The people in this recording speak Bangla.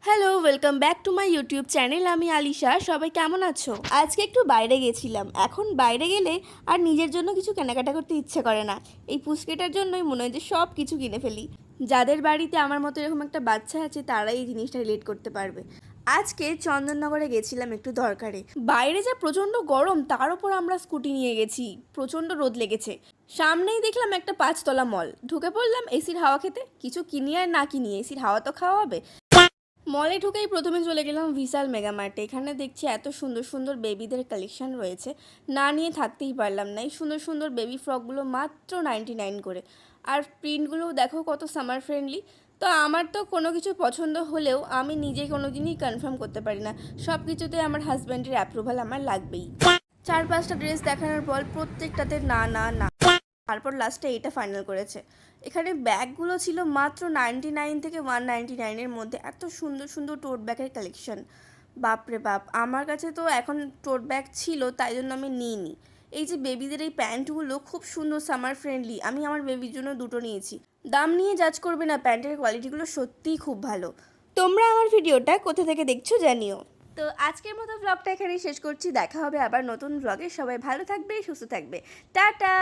Hello, welcome back to my YouTube channel. আমি আলিশা। সবাই কেমন আছো? আজকে একটু বাইরে গেছিলাম। এখন বাইরে গেলে আর নিজের জন্য কিছু কেনাকাটা করতে ইচ্ছে করে না। এই পুচকেটার জন্যই মনে হয় যে সব কিছু কিনে ফেলি। যাদের বাড়িতে আমার মতো এরকম একটা বাচ্চা আছে তারাই এই জিনিসটা রিলেট করতে পারবে। আজকে চন্দননগরে গেছিলাম একটু দরকারে। বাইরে যা প্রচণ্ড গরম, তার উপর আমরা স্কুটি নিয়ে গেছি। প্রচণ্ড রোদ লেগেছে। সামনেই দেখলাম একটা 5 তলা মল। ঢুকে পড়লাম এসির হাওয়া খেতে। কিছু কিনি আর না কিনি, এসির হাওয়া তো খাওয়া হবে। মলে ঢুকেই প্রথমে চলে গেলাম বিশাল মেগামার্টে। এখানে দেখছি এত সুন্দর সুন্দর বেবিদের কালেকশন রয়েছে, না নিয়ে থাকতেই পারলাম না। এই সুন্দর সুন্দর বেবি ফ্রকগুলো মাত্র 99 করে। আর প্রিন্টগুলোও দেখো কত সামার ফ্রেন্ডলি। তো আমার তো কোনো কিছু পছন্দ হলেও আমি নিজে কোনো দিনই কনফার্ম করতে পারি না। সব কিছুতে আমার হাজব্যান্ডের অ্যাপ্রুভাল আমার লাগবেই। 4-5টা ড্রেস দেখানোর পর প্রত্যেকটাতে না না না, তারপর লাস্টে এটা ফাইনাল করেছে। এখানে ব্যাগগুলো ছিল মাত্র 99 থেকে 199-এর মধ্যে। এত সুন্দর সুন্দর টোট ব্যাগের কালেকশন, বাপরে বাপ! আমার কাছে তো এখন টোট ব্যাগ ছিল, তাই জন্য আমি নিইনি। এই যে বেবিদের এই প্যান্টগুলো খুব সুন্দর, সামার ফ্রেন্ডলি। আমি আমার বেবির জন্য দুটো নিয়েছি। দাম নিয়ে জাজ করবে না, প্যান্টের কোয়ালিটিগুলো সত্যিই খুব ভালো। তোমরা আমার ভিডিওটা কোথা থেকে দেখছো জানিও। তো আজকের মতো ব্লগটা এখানেই শেষ করছি। দেখা হবে আবার নতুন ব্লগে। সবাই ভালো থাকবে, সুস্থ থাকবে। টাটা।